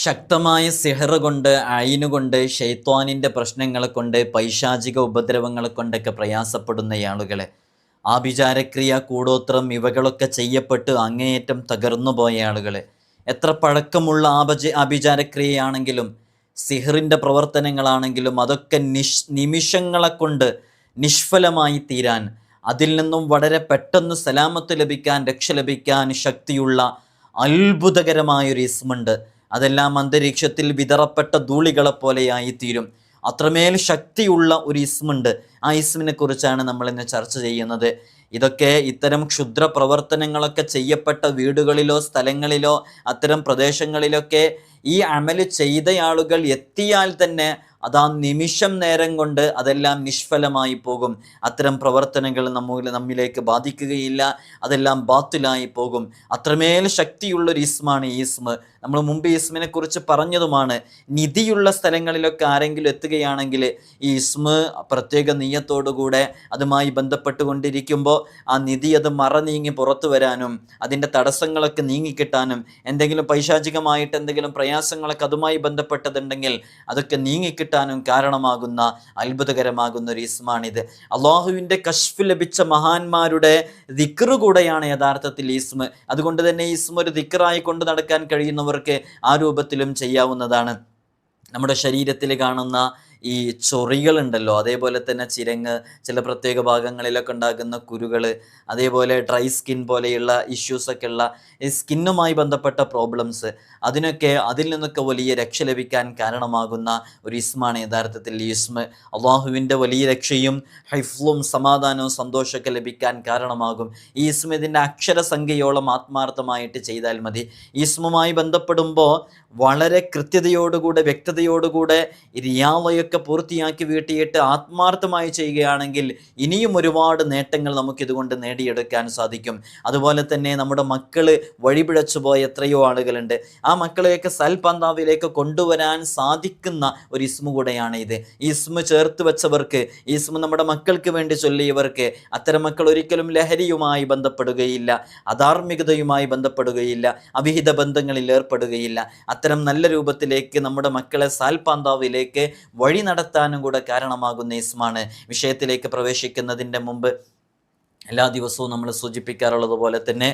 ശക്തമായ സിഹ്ർ കൊണ്ട്, അയിന് കൊണ്ട്, ഷെയ്ത്വാനിൻ്റെ പ്രശ്നങ്ങളെ കൊണ്ട്, പൈശാചിക ഉപദ്രവങ്ങളെ കൊണ്ടൊക്കെ പ്രയാസപ്പെടുന്ന ആളുകളെ, ആഭിചാരക്രിയ, കൂടോത്രം ഇവകളൊക്കെ ചെയ്യപ്പെട്ട് അങ്ങേയറ്റം തകർന്നു പോയ ആളുകൾ, എത്ര പഴക്കമുള്ള ആഭിചാരക്രിയയാണെങ്കിലും സിഹ്റിൻ്റെ പ്രവർത്തനങ്ങളാണെങ്കിലും അതൊക്കെ നിമിഷങ്ങളെ കൊണ്ട് നിഷ്ഫലമായി തീരാൻ, അതിൽ നിന്നും വളരെ പെട്ടെന്ന് സലാമത്ത് ലഭിക്കാൻ, രക്ഷ ലഭിക്കാൻ ശക്തിയുള്ള അത്ഭുതകരമായൊരു ഇസ്മുണ്ട്. അതെല്ലാം അന്തരീക്ഷത്തിൽ വിതറപ്പെട്ട ധൂളികളെപ്പോലെയായിത്തീരും. അത്രമേൽ ശക്തിയുള്ള ഒരു ഇസ്മുണ്ട്. ആ ഇസ്മിനെ കുറിച്ചാണ് നമ്മളിന്ന് ചർച്ച ചെയ്യുന്നത്. ഇതൊക്കെ ഇത്തരം ക്ഷുദ്ര പ്രവർത്തനങ്ങളൊക്കെ ചെയ്യപ്പെട്ട വീടുകളിലോ സ്ഥലങ്ങളിലോ അത്തരം പ്രദേശങ്ങളിലൊക്കെ ഈ അമല് ചെയ്ത ആളുകൾ എത്തിയാൽ തന്നെ അതാ നിമിഷം നേരം കൊണ്ട് അതെല്ലാം നിഷ്ഫലമായി പോകും. അത്തരം പ്രവർത്തനങ്ങൾ നമ്മിലേക്ക് ബാധിക്കുകയില്ല, അതെല്ലാം ബാത്തിലായി പോകും. അത്രമേൽ ശക്തിയുള്ളൊരു ഇസ്മാണ് ഈ ഇസ്മ്. നമ്മൾ മുമ്പ് ഈ ഇസ്മിനെ കുറിച്ച് പറഞ്ഞതുമാണ്. നിധിയുള്ള സ്ഥലങ്ങളിലൊക്കെ ആരെങ്കിലും എത്തുകയാണെങ്കിൽ ഈ ഇസ്മ് പ്രത്യേക നീയത്തോടുകൂടെ അതുമായി ബന്ധപ്പെട്ടുകൊണ്ടിരിക്കുമ്പോൾ ആ നിധി അത് നീങ്ങി പുറത്തു വരാനും അതിൻ്റെ തടസ്സങ്ങളൊക്കെ നീങ്ങിക്കിട്ടാനും, എന്തെങ്കിലും പൈശാചികമായിട്ട് എന്തെങ്കിലും പ്രയാസങ്ങളൊക്കെ അതുമായി ബന്ധപ്പെട്ടതുണ്ടെങ്കിൽ അതൊക്കെ നീങ്ങിക്കിട്ടാനും കാരണമാകുന്ന അത്ഭുതകരമാകുന്ന ഒരു ഇസ്മാണിത്. അള്ളാഹുവിൻ്റെ കശ്ഫ് ലഭിച്ച മഹാന്മാരുടെ ദിക്റ് കൂടെയാണ് യഥാർത്ഥത്തിൽ ഇസ്മ്. അതുകൊണ്ട് തന്നെ ഇസ്മ ഒരു ദിക്റായി കൊണ്ട് നടക്കാൻ കഴിയുന്നവർക്ക് ആ രൂപത്തിലും ചെയ്യാവുന്നതാണ്. നമ്മുടെ ശരീരത്തിൽ കാണുന്ന ഈ ചൊറികളുണ്ടല്ലോ, അതേപോലെ തന്നെ ചിരങ്ങ്, ചില പ്രത്യേക ഭാഗങ്ങളിലൊക്കെ ഉണ്ടാകുന്ന കുരുകൾ, അതേപോലെ ഡ്രൈ സ്കിൻ പോലെയുള്ള ഇഷ്യൂസൊക്കെ ഉള്ള ഈ സ്കിന്നുമായി ബന്ധപ്പെട്ട പ്രോബ്ലംസ്, അതിൽ നിന്നൊക്കെ വലിയ രക്ഷ ലഭിക്കാൻ കാരണമാകുന്ന ഒരു ഇസ്മാണ് യഥാർത്ഥത്തിൽ ഈ ഇസ്മ്. അള്ളാഹുവിൻ്റെ വലിയ രക്ഷയും ഹൈഫ്ലും സമാധാനവും സന്തോഷമൊക്കെ ലഭിക്കാൻ കാരണമാകും. ഈ ഇസ്മ ഇതിൻ്റെ അക്ഷരസംഖ്യയോളം ആത്മാർത്ഥമായിട്ട് ചെയ്താൽ മതി. ഈ ഇസ്മുമായി ബന്ധപ്പെടുമ്പോൾ വളരെ കൃത്യതയോടുകൂടെ, വ്യക്തതയോടുകൂടെ റിയാളയൊക്കെ പൂർത്തിയാക്കി വീട്ടിയിട്ട് ആത്മാർത്ഥമായി ചെയ്യുകയാണെങ്കിൽ ഇനിയും ഒരുപാട് നേട്ടങ്ങൾ നമുക്കിതുകൊണ്ട് നേടിയെടുക്കാൻ സാധിക്കും. അതുപോലെ തന്നെ നമ്മുടെ മക്കൾ വഴിപിഴച്ചു പോയ എത്രയോ ആളുകളുണ്ട്. ആ മക്കളെയൊക്കെ സൽപന്താവിലേക്ക് കൊണ്ടുവരാൻ സാധിക്കുന്ന ഒരു ഇസ്മു കൂടെയാണ് ഇത്. ഈ ഇസ്മു ചേർത്ത് വെച്ചവർക്ക്, ഈ ഇസ്മു നമ്മുടെ മക്കൾക്ക് വേണ്ടി ചൊല്ലിയവർക്ക്, അത്തരം മക്കൾ ഒരിക്കലും ലഹരിയുമായി ബന്ധപ്പെടുകയില്ല, അധാർമികതയുമായി ബന്ധപ്പെടുകയില്ല, അവിഹിത ബന്ധങ്ങളിൽ ഏർപ്പെടുകയില്ല. അത്തരം നല്ല രൂപത്തിലേക്ക് നമ്മുടെ മക്കളെ സാൽപാന്താവിലേക്ക് വഴി നടത്താനും കൂടെ കാരണമാകുന്ന ഇസ്മാണ്. വിഷയത്തിലേക്ക് പ്രവേശിക്കുന്നതിൻ്റെ മുമ്പ് എല്ലാ ദിവസവും നമ്മൾ സൂചിപ്പിക്കാറുള്ളത് പോലെ തന്നെ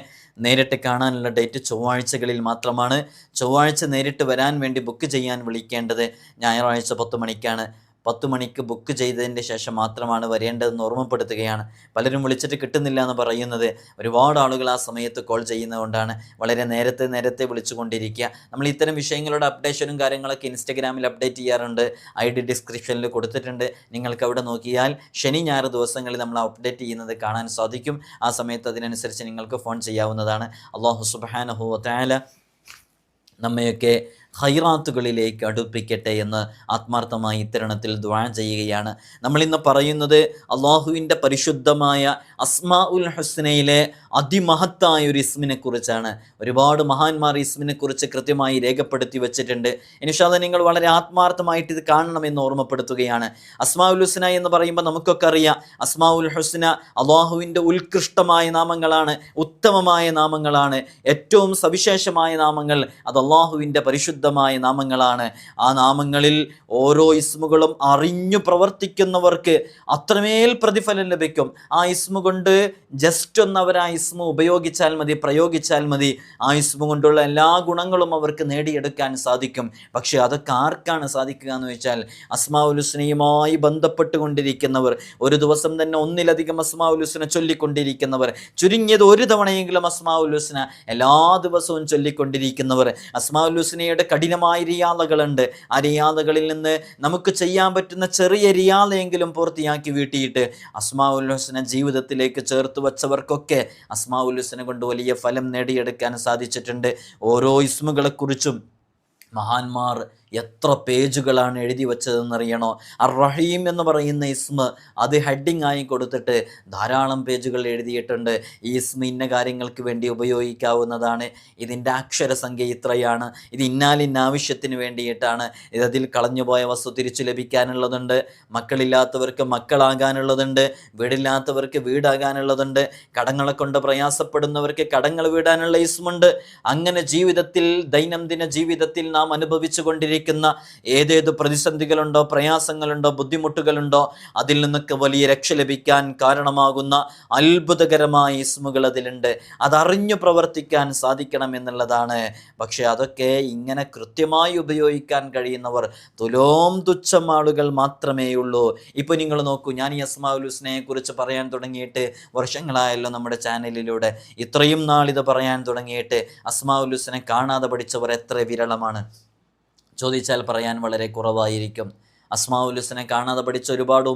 നേരിട്ട് കാണാനുള്ള ഡേറ്റ് ചൊവ്വാഴ്ചകളിൽ മാത്രമാണ്. ചൊവ്വാഴ്ച നേരിട്ട് വരാൻ വേണ്ടി ബുക്ക് ചെയ്യാൻ വിളിക്കേണ്ടത് ഞായറാഴ്ച 10 മണിക്കാണ്. 10 മണിക്ക് ബുക്ക് ചെയ്തതിൻ്റെ ശേഷം മാത്രമാണ് വരേണ്ടതെന്ന് ഓർമ്മപ്പെടുത്തുകയാണ്. പലരും വിളിച്ചിട്ട് കിട്ടുന്നില്ല എന്ന് പറയുന്നത് ഒരുപാട് ആളുകൾ ആ സമയത്ത് കോൾ ചെയ്യുന്നതുകൊണ്ടാണ്. വളരെ നേരത്തെ വിളിച്ചുകൊണ്ടിരിക്കുക. നമ്മൾ ഇത്തരം വിഷയങ്ങളുടെ അപ്ഡേഷനും കാര്യങ്ങളൊക്കെ ഇൻസ്റ്റഗ്രാമിൽ അപ്ഡേറ്റ് ചെയ്യാറുണ്ട്. ID ഡിസ്ക്രിപ്ഷനിൽ കൊടുത്തിട്ടുണ്ട്. നിങ്ങൾക്ക് അവിടെ നോക്കിയാൽ ശനി ഞായർ ദിവസങ്ങളിൽ നമ്മൾ അപ്ഡേറ്റ് ചെയ്യുന്നത് കാണാൻ സാധിക്കും. ആ സമയത്ത് അതിനനുസരിച്ച് നിങ്ങൾക്ക് ഫോൺ ചെയ്യാവുന്നതാണ്. അല്ലാഹു സുബ്ഹാനഹു വ തആല നമ്മയൊക്കെ ഖൈറാത്തുകളിലേക്ക് അടുപ്പിക്കട്ടെ എന്ന് ആത്മാർത്ഥമായി ഇത്തരണത്തിൽ ദുആ ചെയ്യുകയാണ്. നമ്മളിന്ന് പറയുന്നത് അള്ളാഹുവിൻ്റെ പരിശുദ്ധമായ അസ്മാഉൽ ഹുസ്നയിലെ അതിമഹത്തായ ഒരു ഇസ്മിനെ കുറിച്ചാണ്. ഒരുപാട് മഹാന്മാർ ഇസ്മിനെ കുറിച്ച് കൃത്യമായി രേഖപ്പെടുത്തി വെച്ചിട്ടുണ്ട്. ഇൻഷാ അല്ലാഹ് നിങ്ങൾ വളരെ ആത്മാർത്ഥമായിട്ട് ഇത് കാണണമെന്ന് ഓർമ്മപ്പെടുത്തുകയാണ്. അസ്മാഉൽ ഹുസ്ന എന്ന് പറയുമ്പോൾ നമുക്കൊക്കെ അറിയാം, അസ്മാഉൽ ഹുസ്ന അള്ളാഹുവിൻ്റെ ഉത്കൃഷ്ടമായ നാമങ്ങളാണ്, ഉത്തമമായ നാമങ്ങളാണ്, ഏറ്റവും സവിശേഷമായ നാമങ്ങൾ. അത് അള്ളാഹുവിൻ്റെ പരിശുദ്ധമായ നാമങ്ങളാണ്. ആ നാമങ്ങളിൽ ഓരോ ഇസ്മുകളും അറിഞ്ഞു പ്രവർത്തിക്കുന്നവർക്ക് അത്രമേൽ പ്രതിഫലം ലഭിക്കും. ആ ഇസ്മു കൊണ്ട് ജസ്റ്റ് ഒന്ന് അവർ ആ ഇസ്മു ഉപയോഗിച്ചാൽ മതി, പ്രയോഗിച്ചാൽ മതി. ആ ഇസ്മു കൊണ്ടുള്ള എല്ലാ ഗുണങ്ങളും അവർക്ക് നേടിയെടുക്കാൻ സാധിക്കും. പക്ഷെ അതൊക്കെ ആർക്കാണ് സാധിക്കുക എന്ന് വെച്ചാൽ അസ്മാഉൽ ഹുസ്നയുമായി ബന്ധപ്പെട്ടുകൊണ്ടിരിക്കുന്നവർ, ഒരു ദിവസം തന്നെ ഒന്നിലധികം അസ്മാഉൽ ഹുസ്ന ചൊല്ലിക്കൊണ്ടിരിക്കുന്നവർ, ചുരുങ്ങിയത് ഒരു തവണയെങ്കിലും അസ്മാഉൽ ഹുസ്ന എല്ലാ ദിവസവും ചൊല്ലിക്കൊണ്ടിരിക്കുന്നവർ. അസ്മാഉൽ ഹുസ്നയുടെ കഠിനമായ റിയാദകളുണ്ട്. ആ റിയാദകളിൽ നിന്ന് നമുക്ക് ചെയ്യാൻ പറ്റുന്ന ചെറിയ റിയാദയെങ്കിലും പൂർത്തിയാക്കി വീട്ടിയിട്ട് അസ്മാഉൽ ഹുസ്ന ജീവിതത്തിലേക്ക് ചേർത്ത് വച്ചവർക്കൊക്കെ അസ്മാഉൽ ഹുസ്ന കൊണ്ട് വലിയ ഫലം നേടിയെടുക്കാൻ സാധിച്ചിട്ടുണ്ട്. ഓരോ ഇസ്മുകളെക്കുറിച്ചും മഹാന്മാർ എത്ര പേജുകളാണ് എഴുതി വച്ചതെന്നറിയണോ? അർ റഹീം എന്ന് പറയുന്ന ഇസ്മ അത് ഹെഡിങ് ആയി കൊടുത്തിട്ട് ധാരാളം പേജുകൾ എഴുതിയിട്ടുണ്ട്. ഈ ഇസ്മ ഇന്ന കാര്യങ്ങൾക്ക് വേണ്ടി ഉപയോഗിക്കാവുന്നതാണ്, ഇതിൻ്റെ അക്ഷരസംഖ്യ ഇത്രയാണ്, ഇത് ഇന്നാലിന്ന ആവശ്യത്തിന് വേണ്ടിയിട്ടാണ്, ഇതിൽ കളഞ്ഞുപോയ വസ്തു തിരിച്ചു ലഭിക്കാനുള്ളതുണ്ട്, മക്കളില്ലാത്തവർക്ക് മക്കളാകാനുള്ളതുണ്ട്, വീടില്ലാത്തവർക്ക് വീടാകാനുള്ളതുണ്ട്, കടങ്ങളെ കൊണ്ട് പ്രയാസപ്പെടുന്നവർക്ക് കടങ്ങൾ വീടാനുള്ള ഇസ്മുണ്ട്. അങ്ങനെ ജീവിതത്തിൽ, ദൈനംദിന ജീവിതത്തിൽ നാം അനുഭവിച്ചു കൊണ്ടിരിക്കുന്ന ഏതേത് പ്രതിസന്ധികളുണ്ടോ, പ്രയാസങ്ങളുണ്ടോ, ബുദ്ധിമുട്ടുകളുണ്ടോ, അതിൽ നിന്നൊക്കെ വലിയ രക്ഷ ലഭിക്കാൻ കാരണമാകുന്ന അത്ഭുതകരമായ ഇസ്മുകൾ അതിലുണ്ട്. അതറിഞ്ഞു പ്രവർത്തിക്കാൻ സാധിക്കണം എന്നുള്ളതാണ്. പക്ഷെ അതൊക്കെ ഇങ്ങനെ കൃത്യമായി ഉപയോഗിക്കാൻ കഴിയുന്നവർ തുച്ഛം ആളുകൾ മാത്രമേയുള്ളൂ. ഇപ്പോൾ നിങ്ങൾ നോക്കൂ, ഞാൻ ഈ അസ്മാഉൽ ഹുസ്നയെ കുറിച്ച് പറയാൻ തുടങ്ങിയിട്ട് വർഷങ്ങളായല്ലോ നമ്മുടെ ചാനലിലൂടെ. ഇത്രയും നാൾ ഇത് പറയാൻ തുടങ്ങിയിട്ട് അസ്മാഉൽ ഹുസ്നെ കാണാതെ പഠിച്ചവർ എത്ര വിരളമാണ് ചോദിച്ചാൽ പറയാൻ വളരെ കുറവായിരിക്കും. അസ്മാഉൽ ഹുസ്നെ കാണാതെ പഠിച്ച ഒരുപാട്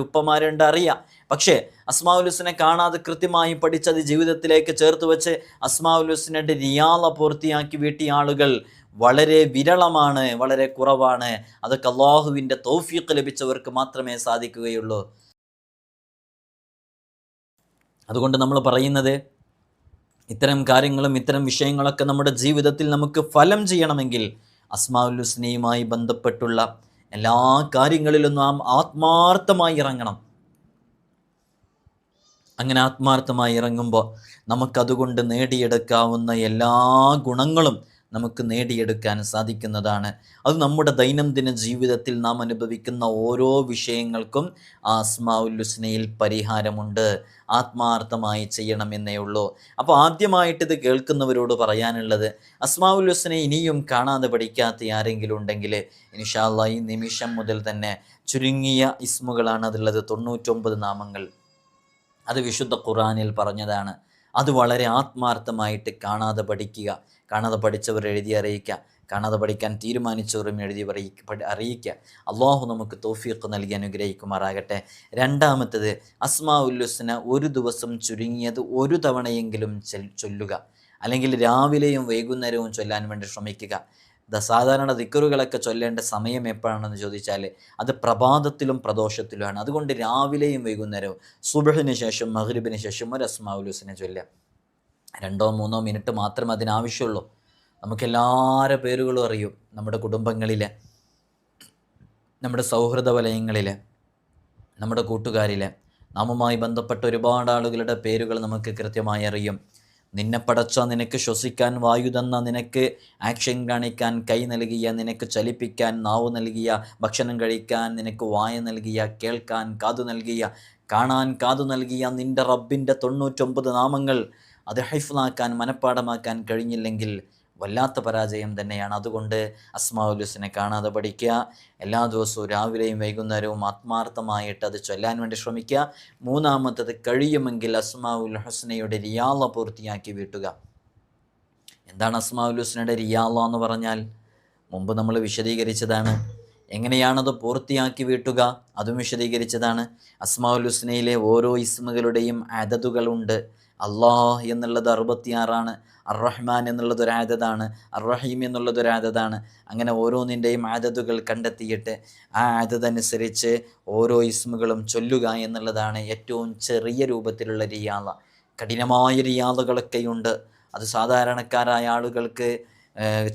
ഉപ്പമാരുണ്ട്, അറിയാം. പക്ഷേ അസ്മാഉൽ ഹുസ്നെ കാണാതെ കൃത്യമായി പഠിച്ചത് ജീവിതത്തിലേക്ക് ചേർത്ത് വെച്ച് അസ്മാഉൽ ഹുസ്നയുടെ റിയാള പൂർത്തിയാക്കി വീട്ടിയ ആളുകൾ വളരെ വിരളമാണ്, വളരെ കുറവാണ്. അതൊക്കെ അള്ളാഹുവിൻ്റെ തൗഫീഖ് ലഭിച്ചവർക്ക് മാത്രമേ സാധിക്കുകയുള്ളൂ. അതുകൊണ്ട് നമ്മൾ പറയുന്നത്, ഇത്തരം കാര്യങ്ങളും ഇത്തരം വിഷയങ്ങളൊക്കെ നമ്മുടെ ജീവിതത്തിൽ നമുക്ക് ഫലം ചെയ്യണമെങ്കിൽ അസ്മാഉൽ ഹുസ്നയുമായി ബന്ധപ്പെട്ടുള്ള എല്ലാ കാര്യങ്ങളിലും നാം ആത്മാർത്ഥമായി ഇറങ്ങണം. അങ്ങനെ ആത്മാർത്ഥമായി ഇറങ്ങുമ്പോൾ നമുക്കതുകൊണ്ട് നേടിയെടുക്കാവുന്ന എല്ലാ ഗുണങ്ങളും നമുക്ക് നേടിയെടുക്കാൻ സാധിക്കുന്നതാണ്. അത് നമ്മുടെ ദൈനംദിന ജീവിതത്തിൽ നാം അനുഭവിക്കുന്ന ഓരോ വിഷയങ്ങൾക്കും ആ അസ്മാഉൽ ഹുസ്നയിൽ പരിഹാരമുണ്ട്. ആത്മാർത്ഥമായി ചെയ്യണമെന്നേ ഉള്ളൂ. അപ്പോൾ ആദ്യമായിട്ട് ഇത് കേൾക്കുന്നവരോട് പറയാനുള്ളത്, അസ്മാഉൽ ഹുസ്നെ ഇനിയും കാണാതെ പഠിക്കാത്ത ആരെങ്കിലും ഉണ്ടെങ്കിൽ ഇൻഷാ അല്ലാഹ് ഈ നിമിഷം മുതൽ തന്നെ ചുരുങ്ങിയ ഇസ്മുകളാണ് അതുള്ളത്, 99 നാമങ്ങൾ. അത് വിശുദ്ധ ഖുർആനിൽ പറഞ്ഞതാണ്. അത് വളരെ ആത്മാർത്ഥമായിട്ട് കാണാതെ പഠിക്കുക. കാണാതെ പഠിച്ചവർ എഴുതി അറിയിക്കുക, കാണാതെ പഠിക്കാൻ തീരുമാനിച്ചവരും എഴുതി അറിയിക്കുക. അള്ളാഹു നമുക്ക് തൗഫീഖ് നൽകി അനുഗ്രഹിക്കുമാറാകട്ടെ. രണ്ടാമത്തേത്, അസ്മാഉൽ ഹുസ്ന ഒരു ദിവസം ചുരുങ്ങിയത് ഒരു തവണയെങ്കിലും ചൊല്ലുക, അല്ലെങ്കിൽ രാവിലെയും വൈകുന്നേരവും ചൊല്ലാൻ വേണ്ടി ശ്രമിക്കുക. സാധാരണ ദിക്റുകളൊക്കെ ചൊല്ലേണ്ട സമയം എപ്പോഴാണെന്ന് ചോദിച്ചാൽ അത് പ്രഭാതത്തിലും പ്രദോഷത്തിലുമാണ്. അതുകൊണ്ട് രാവിലെയും വൈകുന്നേരവും, സുബ്ഹിന് ശേഷം മഗ്രിബിന് ശേഷം ഒരു അസ്മാഉൽ ഹുസ്ന ചൊല്ലുക. 2-3 മിനിറ്റ് മാത്രമേ അതിനാവശ്യമുള്ളൂ. നമുക്കെല്ലാവരുടെ പേരുകളും അറിയും, നമ്മുടെ കുടുംബങ്ങളിലെ, നമ്മുടെ സൗഹൃദ വലയങ്ങളിലെ, നമ്മുടെ കൂട്ടുകാരിലെ, നാമുമായി ബന്ധപ്പെട്ട ഒരുപാട് ആളുകളുടെ പേരുകൾ നമുക്ക് കൃത്യമായി അറിയും. നിന്നെ പടച്ച, നിനക്ക് ശ്വസിക്കാൻ വായു തന്ന, നിനക്ക് ആക്ഷൻ കാണിക്കാൻ കൈ നൽകിയ, നിനക്ക് ചലിപ്പിക്കാൻ നാവ് നൽകിയ, ഭക്ഷണം കഴിക്കാൻ നിനക്ക് വായ നൽകിയ, കേൾക്കാൻ കാതു നൽകിയ, കാണാൻ കാതു നൽകിയ നിൻ്റെ റബ്ബിൻ്റെ 99 നാമങ്ങൾ അത് ഹൈഫ്ളാക്കാൻ, മനഃപ്പാടമാക്കാൻ കഴിഞ്ഞില്ലെങ്കിൽ വല്ലാത്ത പരാജയം തന്നെയാണ്. അതുകൊണ്ട് അസ്മാഉൽ ഹുസ്നെ കാണാതെ പഠിക്കുക. എല്ലാ ദിവസവും രാവിലെയും വൈകുന്നേരവും ആത്മാർത്ഥമായിട്ട് അത് ചൊല്ലാൻ വേണ്ടി ശ്രമിക്കുക. മൂന്നാമത്തത്, കഴിയുമെങ്കിൽ അസ്മാഉൽ ഹുസ്നയുടെ റിയാള പൂർത്തിയാക്കി വീട്ടുക. എന്താണ് അസ്മാഉൽ ഹുസ്നയുടെ റിയാള എന്ന് പറഞ്ഞാൽ? മുമ്പ് നമ്മൾ വിശദീകരിച്ചതാണ്. എങ്ങനെയാണത് പൂർത്തിയാക്കി വീട്ടുക അതും വിശദീകരിച്ചതാണ്. അസ്മാഉൽ ഹുസ്നയിലെ ഓരോ ഇസ്മുകളുടെയും അദദുകളുണ്ട്. അള്ളാഹ് എന്നുള്ളത് 66ആണ്, അർ-റഹ്മാൻ എന്നുള്ളത് ഒരു ആദതാണ്, അർ-റഹീം എന്നുള്ളത് ഒരു ആദതാണ്. അങ്ങനെ ഓരോന്നിൻ്റെയും ആദതുകൾ കണ്ടെത്തിയിട്ട് ആ ആദതനുസരിച്ച് ഓരോ ഇസ്മുകളും ചൊല്ലുക എന്നുള്ളതാണ് ഏറ്റവും ചെറിയ രൂപത്തിലുള്ള റിയാള. കഠിനമായ റിയാളകളൊക്കെയുണ്ട്. അത് സാധാരണക്കാരായ ആളുകൾക്ക്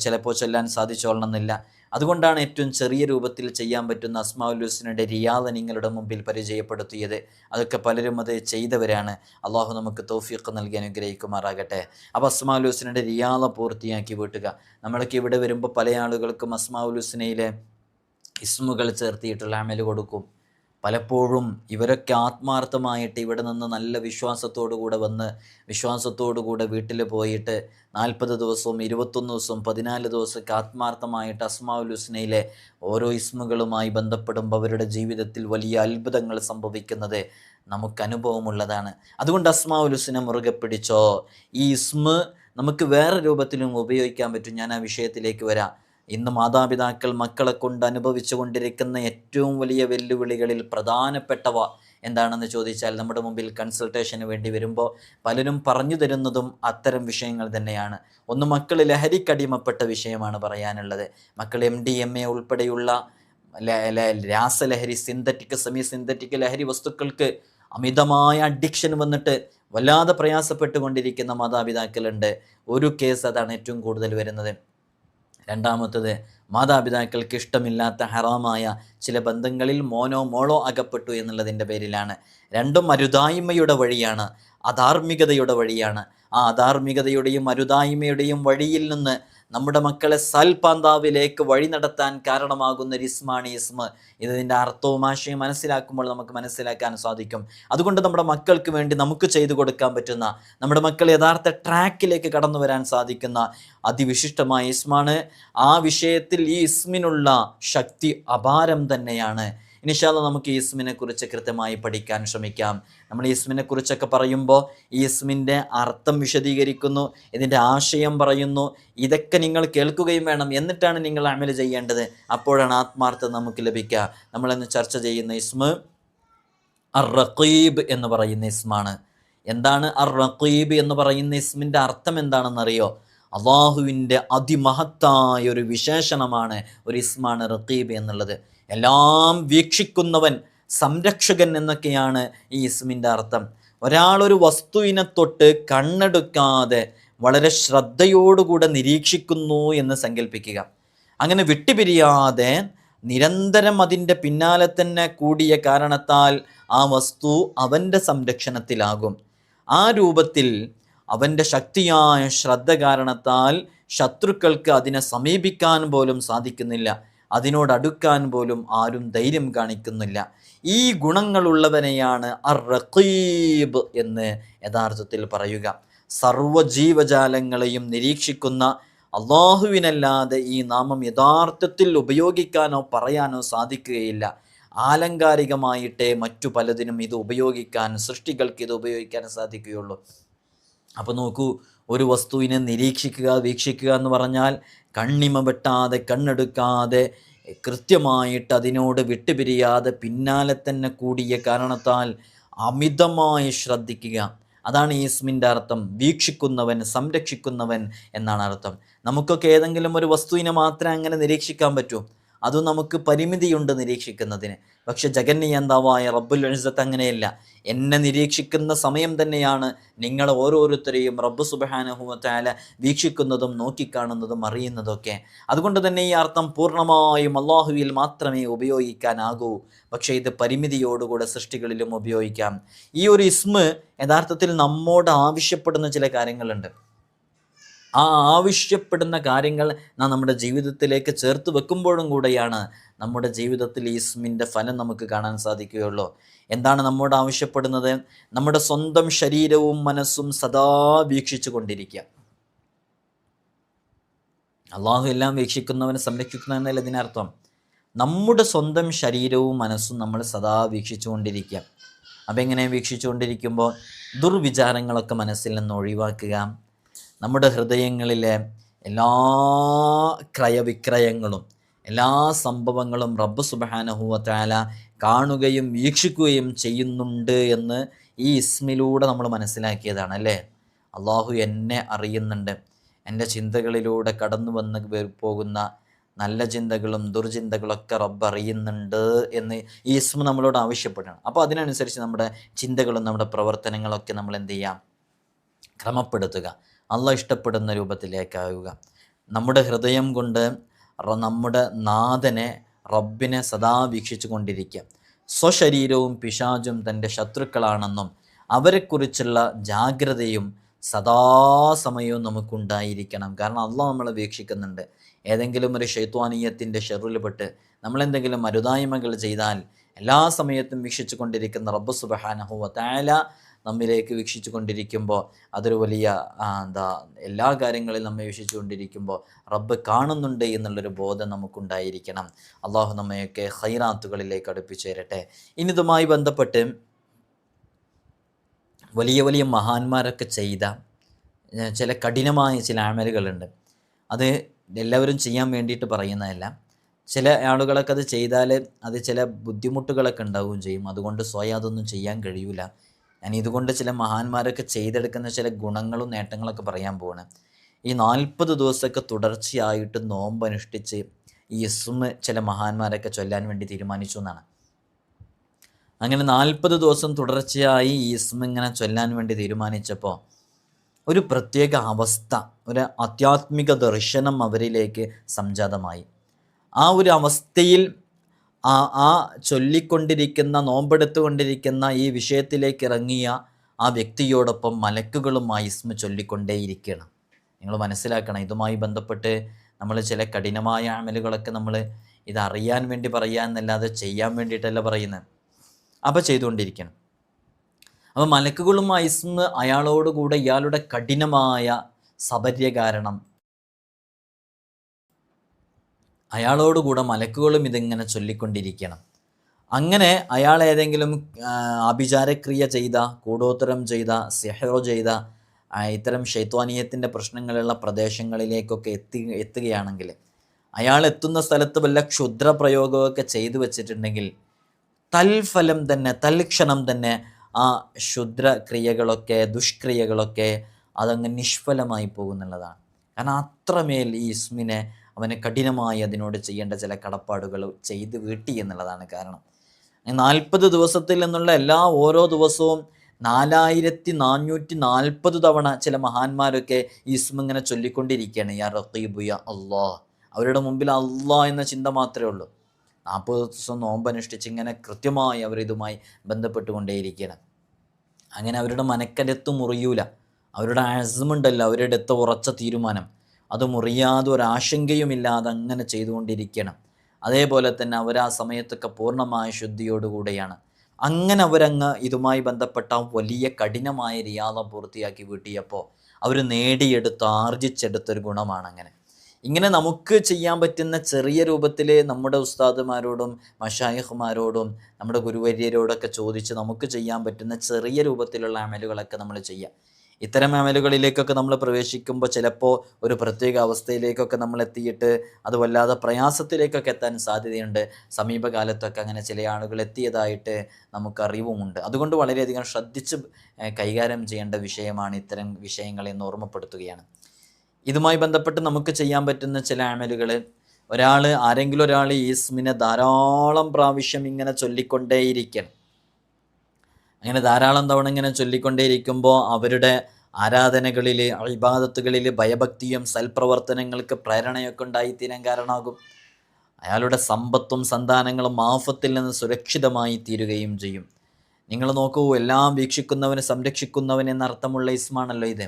ചിലപ്പോൾ ചൊല്ലാൻ സാധിച്ചോളണമെന്നില്ല. അതുകൊണ്ടാണ് ഏറ്റവും ചെറിയ രൂപത്തിൽ ചെയ്യാൻ പറ്റുന്ന അസ്മാഉൽ ഹുസ്നയുടെ റിയാള നിങ്ങളുടെ മുമ്പിൽ പരിചയപ്പെടുത്തിയത്. അതൊക്കെ പലരും അത് ചെയ്തവരാണ്. അള്ളാഹു നമുക്ക് തൗഫീഖ് നൽകി അനുഗ്രഹിക്കുമാറാകട്ടെ. അപ്പോൾ അസ്മാഉൽ ഹുസ്നയുടെ റിയാള പൂർത്തിയാക്കി വീട്ടുക. നമ്മളൊക്കെ ഇവിടെ വരുമ്പോൾ പല ആളുകൾക്കും അസ്മാഉൽ ഹുസ്നയിലെ ഇസ്മുകൾ ചേർത്തിയിട്ടുള്ള അമൽ കൊടുക്കും. പലപ്പോഴും ഇവരൊക്കെ ആത്മാർത്ഥമായിട്ട് ഇവിടെ നിന്ന് നല്ല വിശ്വാസത്തോടുകൂടെ വന്ന് വിശ്വാസത്തോടുകൂടെ വീട്ടിൽ പോയിട്ട് 40 ദിവസവും 21 ദിവസവും 14 ദിവസമൊക്കെ ആത്മാർത്ഥമായിട്ട് അസ്മാഉൽ ഹുസ്നയിലെ ഓരോ ഇസ്മുകളുമായി ബന്ധപ്പെടുമ്പോൾ അവരുടെ ജീവിതത്തിൽ വലിയ അത്ഭുതങ്ങൾ സംഭവിക്കുന്നത് നമുക്ക് അനുഭവമുള്ളതാണ്. അതുകൊണ്ട് അസ്മാഉൽ ഹുസ്ന മുറുകെ പിടിച്ചോ. ഈ ഇസ്മ നമുക്ക് വേറെ രൂപത്തിലും ഉപയോഗിക്കാൻ പറ്റും. ഞാൻ ആ വിഷയത്തിലേക്ക് വരാം. ഇന്ന് മാതാപിതാക്കൾ മക്കളെ കൊണ്ട് അനുഭവിച്ചു കൊണ്ടിരിക്കുന്ന ഏറ്റവും വലിയ വെല്ലുവിളികളിൽ പ്രധാനപ്പെട്ടവ എന്താണെന്ന് ചോദിച്ചാൽ നമ്മുടെ മുമ്പിൽ കൺസൾട്ടേഷന് വേണ്ടി വരുമ്പോൾ പലരും പറഞ്ഞു തരുന്നതും അത്തരം വിഷയങ്ങൾ തന്നെയാണ്. ഒന്ന്, മക്കൾ ലഹരിക്കടിമപ്പെട്ട വിഷയമാണ് പറയാനുള്ളത്. മക്കൾ MDMA ഉൾപ്പെടെയുള്ള രാസലഹരി, സെമി സിന്തറ്റിക് ലഹരി വസ്തുക്കൾക്ക് അമിതമായ അഡിക്ഷൻ വന്നിട്ട് വല്ലാതെ പ്രയാസപ്പെട്ടുകൊണ്ടിരിക്കുന്ന മാതാപിതാക്കളുണ്ട്. ഒരു കേസ് അതാണ് ഏറ്റവും കൂടുതൽ വരുന്നത്. രണ്ടാമത്തത്, മാതാപിതാക്കൾക്ക് ഇഷ്ടമില്ലാത്ത ഹറാമായ ചില ബന്ധങ്ങളിൽ മോളോ അകപ്പെട്ടു എന്നുള്ളതിൻ്റെ പേരിലാണ്. രണ്ടും അരുതായ്മയുടെ വഴിയാണ്, അധാർമികതയുടെ വഴിയാണ്. ആ അധാർമികതയുടെയും അരുതായ്മയുടെയും വഴിയിൽ നിന്ന് നമ്മുടെ മക്കളെ സൽപാന്താവിലേക്ക് വഴി നടത്താൻ കാരണമാകുന്ന ഒരു ഇസ്മാണ് ഇസ്മ. ഇതിൻ്റെ അർത്ഥവും ആശയം മനസ്സിലാക്കുമ്പോൾ നമുക്ക് മനസ്സിലാക്കാൻ സാധിക്കും. അതുകൊണ്ട് നമ്മുടെ മക്കൾക്ക് വേണ്ടി നമുക്ക് ചെയ്തു കൊടുക്കാൻ പറ്റുന്ന, നമ്മുടെ മക്കൾ യഥാർത്ഥ ട്രാക്കിലേക്ക് കടന്നു വരാൻ സാധിക്കുന്ന അതിവിശിഷ്ടമായ ഇസ്മാണ്. ആ വിഷയത്തിൽ ഈ ഇസ്മിനുള്ള ശക്തി അപാരം തന്നെയാണ്. ഇൻഷാ അല്ലാഹ് നമുക്ക് ഈ ഇസ്മിനെ കുറിച്ച് കൃത്യമായി പഠിക്കാൻ ശ്രമിക്കാം. നമ്മൾ ഈ ഇസ്മിനെ കുറിച്ചൊക്കെ പറയുമ്പോൾ ഈ ഇസ്മിൻ്റെ അർത്ഥം വിശദീകരിക്കുന്നു, ഇതിൻ്റെ ആശയം പറയുന്നു. ഇതൊക്കെ നിങ്ങൾ കേൾക്കുകയും വേണം. എന്നിട്ടാണ് നിങ്ങൾ അമൽ ചെയ്യേണ്ടത്. അപ്പോഴാണ് ആത്മാർത്ഥത നമുക്ക് ലഭിക്കുക. നമ്മളിന്ന് ചർച്ച ചെയ്യുന്ന ഇസ്മ് അർ-റഖീബ് എന്ന് പറയുന്ന ഇസ്മാണ്. എന്താണ് അർ-റഖീബ് എന്ന് പറയുന്ന ഇസ്മിൻ്റെ അർത്ഥം എന്താണെന്നറിയോ? അള്ളാഹുവിൻ്റെ അതിമഹത്തായ ഒരു വിശേഷണമാണ്, ഒരു ഇസ്മാണ് റഖീബ് എന്നുള്ളത്. എല്ലാം വീക്ഷിക്കുന്നവൻ, സംരക്ഷകൻ എന്നൊക്കെയാണ് ഈ ഇസ്മിൻ്റെ അർത്ഥം. ഒരാളൊരു വസ്തുവിനെ തൊട്ട് കണ്ണെടുക്കാതെ വളരെ ശ്രദ്ധയോടുകൂടെ നിരീക്ഷിക്കുന്നു എന്ന് സങ്കല്പിക്കുക. അങ്ങനെ വിട്ടുപിരിയാതെ നിരന്തരം അതിൻ്റെ പിന്നാലെ തന്നെ കൂടിയ കാരണത്താൽ ആ വസ്തു അവൻ്റെ സംരക്ഷണത്തിലാകും. ആ രൂപത്തിൽ അവൻ്റെ ശക്തിയായ ശ്രദ്ധ കാരണത്താൽ ശത്രുക്കൾക്ക് അതിനെ സമീപിക്കാൻ പോലും സാധിക്കുന്നില്ല, അതിനോടടുക്കാൻ പോലും ആരും ധൈര്യം കാണിക്കുന്നില്ല. ഈ ഗുണങ്ങളുള്ളവനെയാണ് അർ-റഖീബ് എന്ന് യഥാർത്ഥത്തിൽ പറയുക. സർവ്വജീവജാലങ്ങളെയും നിരീക്ഷിക്കുന്ന അള്ളാഹുവിനല്ലാതെ ഈ നാമം യഥാർത്ഥത്തിൽ ഉപയോഗിക്കാനോ പറയാനോ സാധിക്കുകയില്ല. ആലങ്കാരികമായിട്ടേ മറ്റു പലതിനും ഇത് ഉപയോഗിക്കാൻ, സൃഷ്ടികൾക്ക് ഇത് ഉപയോഗിക്കാൻ സാധിക്കുകയുള്ളൂ. അപ്പോൾ നോക്കൂ, ഒരു വസ്തുവിനെ നിരീക്ഷിക്കുക, വീക്ഷിക്കുക എന്ന് പറഞ്ഞാൽ കണ്ണിമ വെട്ടാതെ, കണ്ണെടുക്കാതെ, കൃത്യമായിട്ട് അതിനോട് വിട്ടുപിരിയാതെ പിന്നാലെ തന്നെ കൂടിയ കാരണത്താൽ അമിതമായി ശ്രദ്ധിക്കുക. അതാണ് ഈ ഇസ്മിൻ്റെ അർത്ഥം. വീക്ഷിക്കുന്നവൻ, സംരക്ഷിക്കുന്നവൻ എന്നാണ് അർത്ഥം. നമുക്കൊക്കെ ഏതെങ്കിലും ഒരു വസ്തുവിനെ മാത്രമേ അങ്ങനെ നിരീക്ഷിക്കാൻ പറ്റൂ. അതും നമുക്ക് പരിമിതിയുണ്ട് നിരീക്ഷിക്കുന്നതിന്. പക്ഷെ ജഗന്നിയന്താവായ റബ്ബുൽ ഇസ്സത്ത് അങ്ങനെയല്ല. എന്നെ നിരീക്ഷിക്കുന്ന സമയം തന്നെയാണ് നിങ്ങൾ ഓരോരുത്തരെയും റബ്ബ് സുബ്ഹാനഹു വ തആല വീക്ഷിക്കുന്നതും നോക്കിക്കാണുന്നതും അറിയുന്നതൊക്കെ. അതുകൊണ്ട് തന്നെ ഈ അർത്ഥം പൂർണ്ണമായും അള്ളാഹുവിൽ മാത്രമേ ഉപയോഗിക്കാനാകൂ. പക്ഷേ ഇത് പരിമിതിയോടുകൂടെ സൃഷ്ടികളിലും ഉപയോഗിക്കാം. ഈ ഒരു ഇസ്മ് യഥാർത്ഥത്തിൽ നമ്മോട് ആവശ്യപ്പെടുന്ന ചില കാര്യങ്ങളുണ്ട്. ആ ആവശ്യപ്പെടുന്ന കാര്യങ്ങൾ നാം നമ്മുടെ ജീവിതത്തിലേക്ക് ചേർത്ത് വെക്കുമ്പോഴും കൂടെയാണ് നമ്മുടെ ജീവിതത്തിൽ ഈ ഇസ്മിൻ്റെ ഫലം നമുക്ക് കാണാൻ സാധിക്കുകയുള്ളൂ. എന്താണ് നമ്മോട് ആവശ്യപ്പെടുന്നത്? നമ്മുടെ സ്വന്തം ശരീരവും മനസ്സും സദാ വീക്ഷിച്ചു കൊണ്ടിരിക്കുക. അള്ളാഹു എല്ലാം വീക്ഷിക്കുന്നവനെ സംരക്ഷിക്കുന്നതെന്നല്ല ഇതിനർത്ഥം. നമ്മുടെ സ്വന്തം ശരീരവും മനസ്സും നമ്മൾ സദാ വീക്ഷിച്ചു കൊണ്ടിരിക്കുക. അപ്പം എങ്ങനെ വീക്ഷിച്ചു കൊണ്ടിരിക്കുമ്പോൾ ദുർവിചാരങ്ങളൊക്കെ മനസ്സിൽ നിന്ന് ഒഴിവാക്കുക. നമ്മുടെ ഹൃദയങ്ങളിലെ എല്ലാ ക്രയവിക്രയങ്ങളും, എല്ലാ സംഭവങ്ങളും റബ്ബ് സുബ്ഹാനഹു വ തആല കാണുകയും വീക്ഷിക്കുകയും ചെയ്യുന്നുണ്ട് എന്ന് ഈ ഇസ്മിലൂടെ നമ്മൾ മനസ്സിലാക്കിയതാണ് അല്ലേ? അള്ളാഹു എന്നെ അറിയുന്നുണ്ട്. എൻ്റെ ചിന്തകളിലൂടെ കടന്നു വന്ന് പോകുന്ന നല്ല ചിന്തകളും ദുർചിന്തകളൊക്കെ റബ്ബ് അറിയുന്നുണ്ട് എന്ന് ഈ ഇസ്മ നമ്മളോട് ആവശ്യപ്പെടുകയാണ്. അപ്പോൾ അതിനനുസരിച്ച് നമ്മുടെ ചിന്തകളും നമ്മുടെ പ്രവർത്തനങ്ങളൊക്കെ നമ്മൾ എന്ത് ചെയ്യാം? ക്രമപ്പെടുത്തുക. അള്ളാഹ് ഇഷ്ടപ്പെടുന്ന രൂപത്തിലേക്കാവുക. നമ്മുടെ ഹൃദയം കൊണ്ട് നമ്മുടെ നാഥനെ, റബ്ബിനെ സദാ വീക്ഷിച്ചു കൊണ്ടിരിക്കുക. സ്വശരീരവും പിശാചും തൻ്റെ ശത്രുക്കളാണെന്നും അവരെക്കുറിച്ചുള്ള ജാഗ്രതയും സദാസമയവും നമുക്കുണ്ടായിരിക്കണം. കാരണം അള്ളാഹ് നമ്മളെ വീക്ഷിക്കുന്നുണ്ട്. ഏതെങ്കിലും ഒരു ശൈത്വാനീയത്തിൻ്റെ ഷെറിൽപ്പെട്ട് നമ്മളെന്തെങ്കിലും അരുതായ്മകൾ ചെയ്താൽ എല്ലാ സമയത്തും വീക്ഷിച്ചു കൊണ്ടിരിക്കുന്ന റബ്ബ് സുബ്ഹാനഹു വ തആല നമ്മിലേക്ക് വീക്ഷിച്ചു കൊണ്ടിരിക്കുമ്പോൾ അതൊരു വലിയ എല്ലാ കാര്യങ്ങളിലും നമ്മെ വീക്ഷിച്ചു കൊണ്ടിരിക്കുമ്പോൾ റബ്ബ് കാണുന്നുണ്ട് എന്നുള്ളൊരു ബോധം നമുക്കുണ്ടായിരിക്കണം. അള്ളാഹു നമ്മയൊക്കെ ഖൈറാത്തുകളിലേക്ക് അടുപ്പിച്ചു തരട്ടെ. ഇനി ഇതുമായി ബന്ധപ്പെട്ട് വലിയ വലിയ മഹാന്മാരൊക്കെ ചെയ്ത ചില കഠിനമായ ചില അമലുകളുണ്ട്. അത് എല്ലാവരും ചെയ്യാൻ വേണ്ടിയിട്ട് പറയുന്നതല്ല. ചില ആളുകളൊക്കെ അത് ചെയ്താൽ അത് ചില ബുദ്ധിമുട്ടുകളൊക്കെ ഉണ്ടാവുകയും ചെയ്യും. അതുകൊണ്ട് സ്വയം അതൊന്നും ചെയ്യാൻ കഴിയൂല. ഞാൻ ഇതുകൊണ്ട് ചില മഹാന്മാരൊക്കെ ചെയ്തെടുക്കുന്ന ചില ഗുണങ്ങളും നേട്ടങ്ങളൊക്കെ പറയാൻ പോവാണ്. ഈ 40 ദിവസമൊക്കെ തുടർച്ചയായിട്ട് നോമ്പനുഷ്ഠിച്ച് ഈ ഇസ്മ് ചില മഹാന്മാരൊക്കെ ചൊല്ലാൻ വേണ്ടി തീരുമാനിച്ചു എന്നാണ്. അങ്ങനെ 40 ദിവസം തുടർച്ചയായി ഈ ഇസ്മ ഇങ്ങനെ ചൊല്ലാൻ വേണ്ടി തീരുമാനിച്ചപ്പോൾ ഒരു പ്രത്യേക അവസ്ഥ, ഒരു ആധ്യാത്മിക ദർശനം അവരിലേക്ക് സംജാതമായി. ആ ഒരു അവസ്ഥയിൽ ആ ചൊല്ലിക്കൊണ്ടിരിക്കുന്ന, നോമ്പെടുത്തുകൊണ്ടിരിക്കുന്ന ഈ വിഷയത്തിലേക്ക് ഇറങ്ങിയ ആ വ്യക്തിയോടൊപ്പം മലക്കുകളുമായി ഇസ്മ ചൊല്ലിക്കൊണ്ടേയിരിക്കണം. നിങ്ങൾ മനസ്സിലാക്കണം, ഇതുമായി ബന്ധപ്പെട്ട് നമ്മൾ ചില കഠിനമായ അമലുകളൊക്കെ നമ്മൾ ഇതറിയാൻ വേണ്ടി പറയാൻ എന്നല്ലാതെ ചെയ്യാൻ വേണ്ടിയിട്ടല്ല പറയുന്നത്. അപ്പോൾ ചെയ്തുകൊണ്ടിരിക്കണം. അപ്പോൾ മലക്കുകളുമായി ഇസ്മ അയാളോടുകൂടെ ഇയാളുടെ കഠിനമായ സബര്യ കാരണം അയാളോടുകൂടെ മലക്കുകളും ഇതിങ്ങനെ ചൊല്ലിക്കൊണ്ടിരിക്കണം. അങ്ങനെ അയാൾ ഏതെങ്കിലും ആഭിചാരക്രിയ ചെയ്ത, കൂടോത്തരം ചെയ്ത, സിഹ്റോ ചെയ്ത ഇത്തരം ശൈത്വാനീയത്തിൻ്റെ പ്രശ്നങ്ങളുള്ള പ്രദേശങ്ങളിലേക്കൊക്കെ എത്തുകയാണെങ്കിൽ, അയാൾ എത്തുന്ന സ്ഥലത്ത് വല്ല ക്ഷുദ്ര പ്രയോഗമൊക്കെ ചെയ്തു വച്ചിട്ടുണ്ടെങ്കിൽ തൽഫലം തന്നെ, തൽക്ഷണം തന്നെ ആ ക്ഷുദ്രക്രിയകളൊക്കെ, ദുഷ്ക്രിയകളൊക്കെ അതങ്ങ് നിഷ്ഫലമായി പോകുന്നുള്ളതാണ്. കാരണം അത്രമേൽ ഈ ഇസ്മിനെ അവന് കഠിനമായി അതിനോട് ചെയ്യേണ്ട ചില കടപ്പാടുകൾ ചെയ്ത് വീട്ടി എന്നുള്ളതാണ് കാരണം. 40 ദിവസത്തിൽ നിന്നുള്ള ഓരോ ദിവസവും 4440 തവണ ചില മഹാന്മാരൊക്കെ ഈ ഇസ്മ ഇങ്ങനെ ചൊല്ലിക്കൊണ്ടിരിക്കുകയാണ്. യാ റഖീബു യാ അല്ലാഹ്. അവരുടെ മുമ്പിൽ അള്ളാഹ് എന്ന ചിന്ത മാത്രമേ ഉള്ളൂ. 40 ദിവസം നോമ്പനുഷ്ഠിച്ച് ഇങ്ങനെ കൃത്യമായി അവരിതുമായി ബന്ധപ്പെട്ടുകൊണ്ടേയിരിക്കണം. അങ്ങനെ അവരുടെ മനക്കരുത്ത് മുറിയൂല. അവരുടെ ആസമുണ്ടല്ലോ, അവരുടെ അടുത്ത ഉറച്ച തീരുമാനം, അത് മുറിയാതെ ഒരാശങ്കയുമില്ലാതെ അങ്ങനെ ചെയ്തുകൊണ്ടിരിക്കണം. അതേപോലെ തന്നെ അവർ ആ സമയത്തൊക്കെ പൂർണ്ണമായ ശുദ്ധിയോടുകൂടെയാണ്. അങ്ങനെ അവരങ്ങ് ഇതുമായി ബന്ധപ്പെട്ട വലിയ കഠിനമായ റിയാദ പൂർത്തിയാക്കി വീട്ടിയപ്പോൾ അവർ ആർജിച്ചെടുത്തൊരു ഗുണമാണ് അങ്ങനെ. ഇങ്ങനെ നമുക്ക് ചെയ്യാൻ പറ്റുന്ന ചെറിയ രൂപത്തിൽ നമ്മുടെ ഉസ്താദുമാരോടും മശായിഖുമാരോടും നമ്മുടെ ഗുരുവര്യരോടൊക്കെ ചോദിച്ച് നമുക്ക് ചെയ്യാൻ പറ്റുന്ന ചെറിയ രൂപത്തിലുള്ള അമലുകളൊക്കെ നമ്മൾ ചെയ്യുക. ഇത്തരം അമലുകളിലേക്കൊക്കെ നമ്മൾ പ്രവേശിക്കുമ്പോൾ ചിലപ്പോൾ ഒരു പ്രത്യേക അവസ്ഥയിലേക്കൊക്കെ നമ്മൾ എത്തിയിട്ട് അത് വല്ലാതെ പ്രയാസത്തിലേക്കൊക്കെ എത്താൻ സാധ്യതയുണ്ട്. സമീപകാലത്തൊക്കെ അങ്ങനെ ചില ആളുകൾ എത്തിയതായിട്ട് നമുക്കറിവുമുണ്ട്. അതുകൊണ്ട് വളരെയധികം ശ്രദ്ധിച്ച് കൈകാര്യം ചെയ്യേണ്ട വിഷയമാണ് ഇത്തരം വിഷയങ്ങളെന്ന് ഓർമ്മപ്പെടുത്തുകയാണ്. ഇതുമായി ബന്ധപ്പെട്ട് നമുക്ക് ചെയ്യാൻ പറ്റുന്ന ചില അമലുകൾ, ആരെങ്കിലും ഒരാൾ ഈ ഇസ്മിനെ ധാരാളം പ്രാവശ്യം ഇങ്ങനെ ചൊല്ലിക്കൊണ്ടേയിരിക്കണം. അങ്ങനെ ധാരാളം തവണ ഇങ്ങനെ ചൊല്ലിക്കൊണ്ടേയിരിക്കുമ്പോൾ അവരുടെ ആരാധനകളിൽ, ഇബാദത്തുകളിൽ ഭയഭക്തിയും സൽപ്രവർത്തനങ്ങൾക്ക് പ്രേരണയൊക്കെ ഉണ്ടായിത്തീരാൻ കാരണമാകും. അയാളുടെ സമ്പത്തും സന്താനങ്ങളും ആഫത്തിൽ നിന്ന് സുരക്ഷിതമായി തീരുകയും ചെയ്യും. നിങ്ങൾ നോക്കൂ, എല്ലാം വീക്ഷിക്കുന്നവന് സംരക്ഷിക്കുന്നവൻ എന്നർത്ഥമുള്ള ഇസ്മാണല്ലോ ഇത്.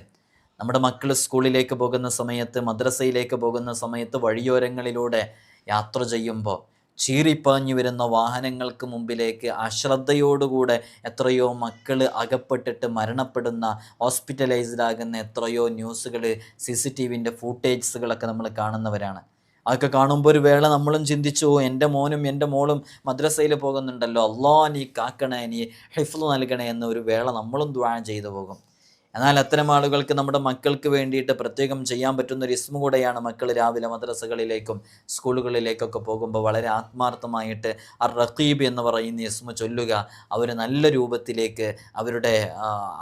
നമ്മുടെ മക്കൾ സ്കൂളിലേക്ക് പോകുന്ന സമയത്ത്, മദ്രസയിലേക്ക് പോകുന്ന സമയത്ത് വഴിയോരങ്ങളിലൂടെ യാത്ര ചെയ്യുമ്പോൾ ചീറിപ്പാഞ്ഞു വരുന്ന വാഹനങ്ങൾക്ക് മുമ്പിലേക്ക് അശ്രദ്ധയോടുകൂടെ എത്രയോ മക്കൾ അകപ്പെട്ടിട്ട് മരണപ്പെടുന്ന, ഹോസ്പിറ്റലൈസ്ഡ് ആകുന്ന എത്രയോ ന്യൂസുകൾ, CCTVൻ്റെ ഫൂട്ടേജുകളൊക്കെ നമ്മൾ കാണുന്നവരാണ്. അതൊക്കെ കാണുമ്പോൾ ഒരു വേള നമ്മളും ചിന്തിച്ചു, എൻ്റെ മോനും എൻ്റെ മോളും മദ്രസയിൽ പോകുന്നുണ്ടല്ലോ, അല്ലാഹ് നീ കാക്കണേ, നീ ഹിഫ്ള് നൽകണേ എന്ന് ഒരു വേള നമ്മളും ദുആ ചെയ്തു പോകും. എന്നാൽ അത്തരം ആളുകൾക്ക് നമ്മുടെ മക്കൾക്ക് വേണ്ടിയിട്ട് പ്രത്യേകം ചെയ്യാൻ പറ്റുന്നൊരു ഇസ്മ കൂടെയാണ്. മക്കൾ രാവിലെ മദ്രസകളിലേക്കും സ്കൂളുകളിലേക്കൊക്കെ പോകുമ്പോൾ വളരെ ആത്മാർത്ഥമായിട്ട് റഖീബ് എന്ന് പറയുന്ന ഇസ്മ ചൊല്ലുക. അവർ നല്ല രൂപത്തിലേക്ക് അവരുടെ